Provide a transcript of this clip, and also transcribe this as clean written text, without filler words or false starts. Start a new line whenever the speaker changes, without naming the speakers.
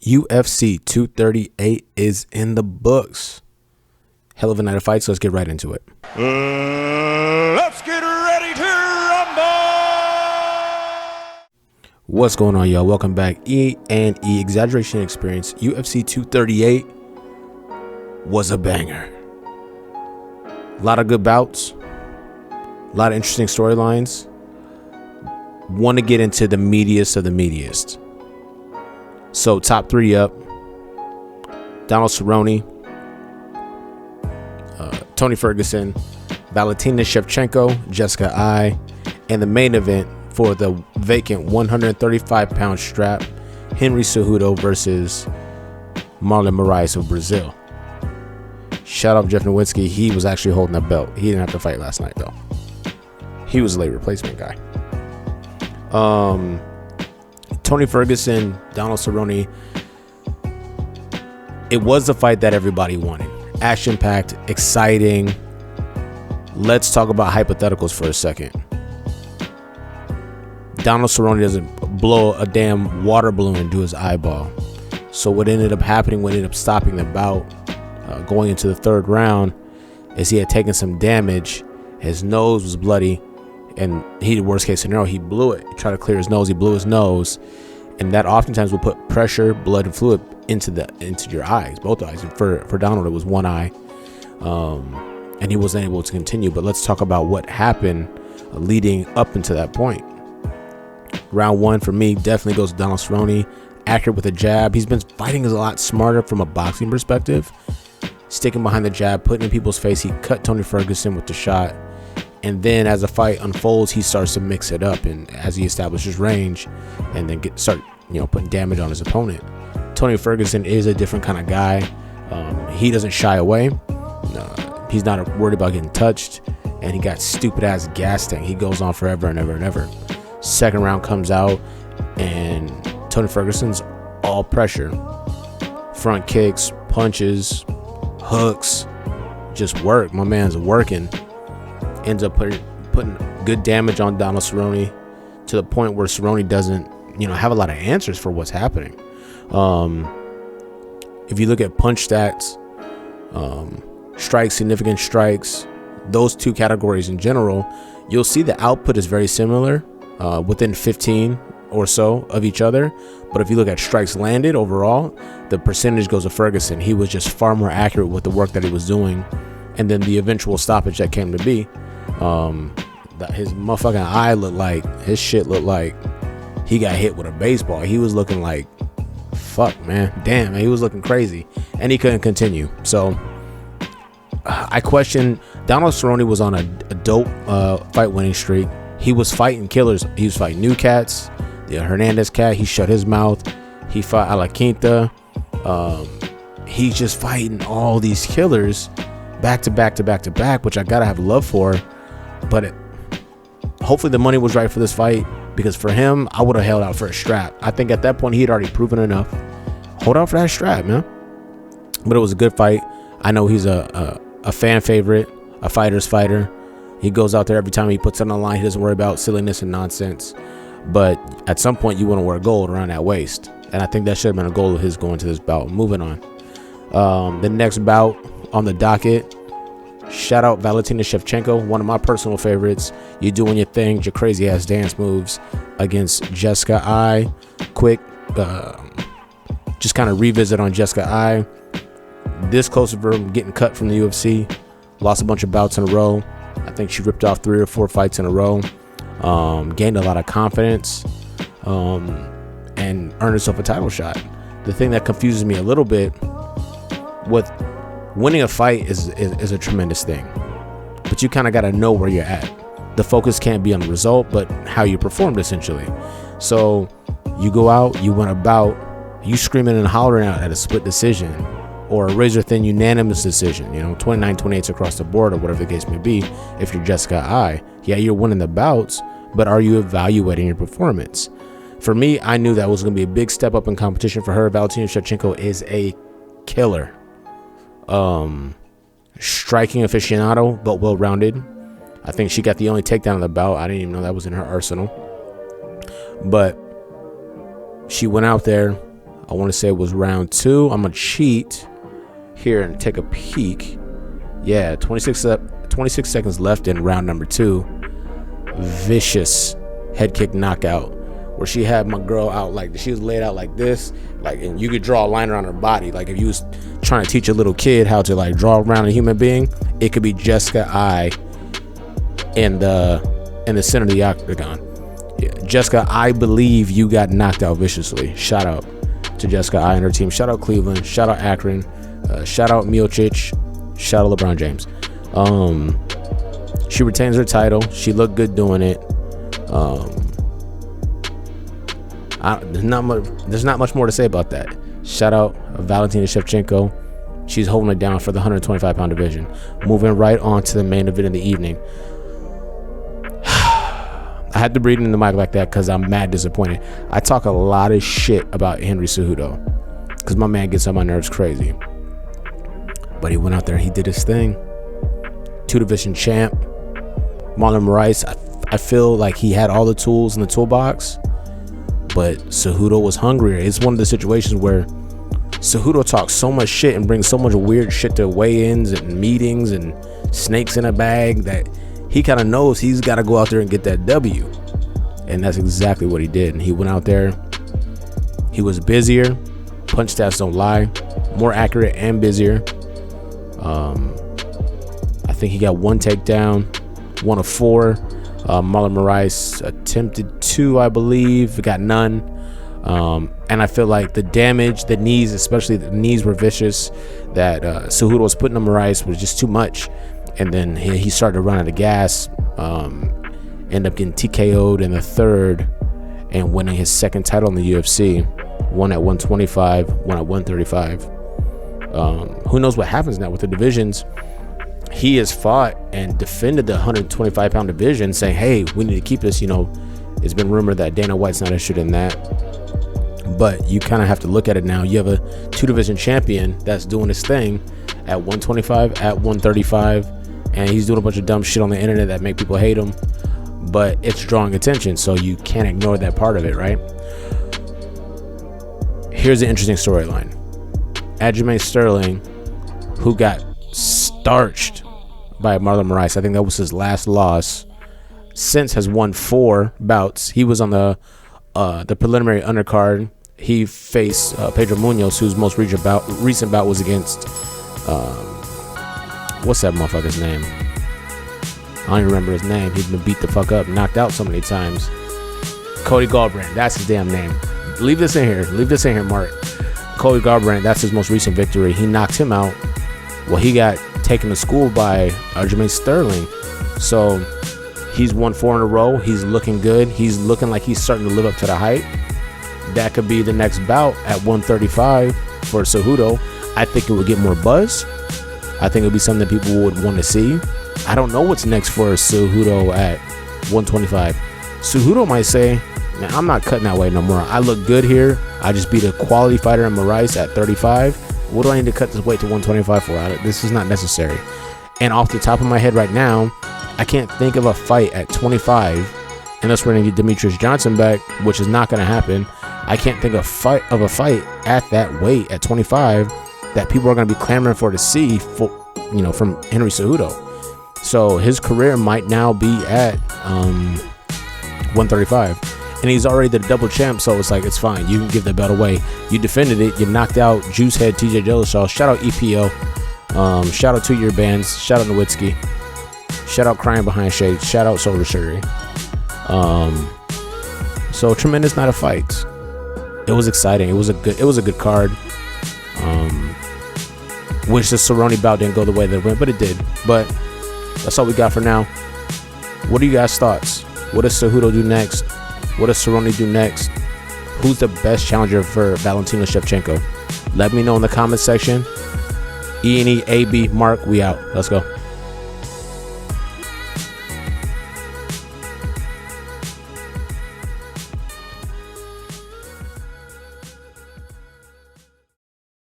UFC 238 is in the books. Hell of a night of fights. Let's get right into it.
Let's get ready to rumble.
What's going on, y'all? Welcome back. E Exaggeration Experience. UFC 238 was a banger. A lot of good bouts. A lot of interesting storylines. Want to get into the meatiest of the meatiest. So top three up: Donald Cerrone, Tony Ferguson, Valentina Shevchenko, Jessica Ai, and the main event for the vacant 135-pound strap, Henry Cejudo versus Marlon Moraes of Brazil. Shout out Jeff Nowinski. He was actually holding the belt. He didn't have to fight last night though. He was a late replacement guy. Tony Ferguson, Donald Cerrone. It was the fight that everybody wanted. Action-packed, exciting. Let's talk about hypotheticals for a second. Donald Cerrone doesn't blow a damn water balloon into his eyeball. So what ended up happening, what ended up stopping the bout, going into the third round, is he had taken some damage. His nose was bloody. And he, worst case scenario, he blew it. He tried to clear his nose. He blew his nose, and that oftentimes will put pressure, blood, and fluid into your eyes, both eyes. And for Donald, it was one eye, and he wasn't able to continue. But let's talk about what happened leading up into that point. Round one for me definitely goes to Donald Cerrone. Accurate with a jab. He's been fighting a lot smarter from a boxing perspective, sticking behind the jab, putting in people's face. He cut Tony Ferguson with the shot. And then as the fight unfolds, he starts to mix it up, and as he establishes range, and then start putting damage on his opponent. Tony Ferguson is a different kind of guy. He doesn't shy away. He's not worried about getting touched, and he got stupid ass gas tank. He goes on forever and ever and ever. Second round comes out, and Tony Ferguson's all pressure, front kicks, punches, hooks, just work. My man's working. Ends up putting good damage on Donald Cerrone to the point where Cerrone doesn't, have a lot of answers for what's happening. If you look at punch stats, strikes, significant strikes, those two categories in general, you'll see the output is very similar, within 15 or so of each other. But if you look at strikes landed overall, the percentage goes to Ferguson. He was just far more accurate with the work that he was doing, and then the eventual stoppage that came to be. His motherfucking eye looked like he got hit with a baseball. He was looking like, fuck, man, damn, man, he was looking crazy, and he couldn't continue. So I question. Donald Cerrone was on a dope fight winning streak. He was fighting killers. He was fighting new cats. The Hernandez cat, he shut his mouth. He fought A La Quinta. He's just fighting all these killers back to back to back to back, which I gotta have love for. But hopefully the money was right for this fight, because for him, I would have held out for a strap. I think at that point he had already proven enough. Hold out for that strap, man. But it was a good fight. I know he's a fan favorite, a fighter's fighter. He goes out there every time he puts it on the line. He doesn't worry about silliness and nonsense. But at some point, you want to wear gold around that waist, and I think that should have been a goal of his going to this bout. Moving on, the next bout on the docket. Shout out Valentina Shevchenko, one of my personal favorites. You doing your thing, your crazy ass dance moves against Jessica Ai. Quick, just kind of revisit on Jessica Ai. This close to her getting cut from the UFC. Lost a bunch of bouts in a row. I think she ripped off 3 or 4 fights in a row. Gained a lot of confidence, and earned herself a title shot. The thing that confuses me a little bit with winning a fight is a tremendous thing, but you kind of got to know where you're at. The focus can't be on the result, but how you performed, essentially. So you go out, you win a bout, you screaming and hollering out at a split decision or a razor thin unanimous decision, 29-28 across the board, or whatever the case may be. If you're Jessica Ai, yeah, you're winning the bouts, but are you evaluating your performance? For me, I knew that was going to be a big step up in competition for her. Valentina Shevchenko is a killer. Striking aficionado, but well-rounded. I think she got the only takedown of the bout. I didn't even know that was in her arsenal. But she went out there, I want to say it was round 2. I'm gonna cheat here and take a peek. Yeah, 26 seconds left in round number 2. Vicious head kick knockout where she had my girl out like she was laid out like this, like, and you could draw a line around her body. Like if you was trying to teach a little kid how to like draw around a human being, it could be Jessica I in the center of the octagon. Yeah, Jessica, I believe you got knocked out viciously. Shout out to Jessica I and her team. Shout out Cleveland. Shout out Akron. Shout out Miocic. Shout out LeBron James. She retains her title. She looked good doing it. There's not much more to say about that. Shout out Valentina Shevchenko. She's holding it down for the 125-pound division. Moving right on to the main event of the evening. I had to breathe in the mic like that because I'm mad disappointed. I talk a lot of shit about Henry Cejudo because my man gets on my nerves crazy. But he went out there and he did his thing. 2-division champ. Marlon Moraes, I feel like he had all the tools in the toolbox, but Cejudo was hungrier. It's one of the situations where Cejudo talks so much shit and brings so much weird shit to weigh-ins and meetings and snakes in a bag that he kind of knows he's got to go out there and get that W. And that's exactly what he did. And he went out there. He was busier. Punch stats don't lie. More accurate and busier. I think he got 1 takedown, 1 of 4. Marlon Moraes attempted 2, I believe. Got none. And I feel like the damage, the knees, especially the knees were vicious. That Cejudo was putting on Moraes was just too much. And then he started to run out of gas. Ended up getting TKO'd in the 3rd and winning his 2nd title in the UFC. One at 125, one at 135. Who knows what happens now with the divisions? He has fought and defended the 125-pound division, saying, hey, we need to keep this. It's been rumored that Dana White's not interested in that. But you kind of have to look at it now. You have a 2-division champion that's doing his thing at 125, at 135, and he's doing a bunch of dumb shit on the internet that make people hate him. But it's drawing attention, so you can't ignore that part of it, right? Here's an interesting storyline. Aljamain Sterling, who got starched by Marlon Moraes, I think that was his last loss, since has won 4 bouts. He was on the preliminary undercard. He faced Pedro Munoz, whose most recent bout was against what's that motherfucker's name? I don't even remember his name. He's been beat the fuck up, knocked out so many times. Cody Garbrandt, that's his damn name. Leave this in here, Mark. Cody Garbrandt, that's his most recent victory. He knocked him out. Well, he got taken to school by Aljamain Sterling. So he's won 4 in a row. He's looking good. He's looking like he's starting to live up to the hype. That could be the next bout at 135 for Cejudo. I think it would get more buzz. I think it would be something that people would want to see. I don't know what's next for Cejudo at 125. Cejudo might say, man, I'm not cutting that weight no more. I look good here. I just beat a quality fighter in Moraes at 35. What do I need to cut this weight to 125 for? This is not necessary. And off the top of my head right now, I can't think of a fight at 25, unless we're going to get Demetrius Johnson back, which is not going to happen. I can't think of a fight at that weight at 25 that people are going to be clamoring for to see from Henry Cejudo. So his career might now be at 135. And he's already the double champ, so it's like, it's fine. You can give the belt away. You defended it. You knocked out Juicehead, TJ Dillashaw. Shout out EPO. Shout out to your bands. Shout out Nowitzki. Shout out Crying Behind Shades. Shout out Soul Surgery. So tremendous night of fights. It was exciting. It was a good card. Wish the Cerrone bout didn't go the way that it went, but it did. But that's all we got for now. What are you guys' thoughts? What does Cejudo do next? What does Cerrone do next? Who's the best challenger for Valentina Shevchenko? Let me know in the comment section. E&E, AB, Mark, we out. Let's go.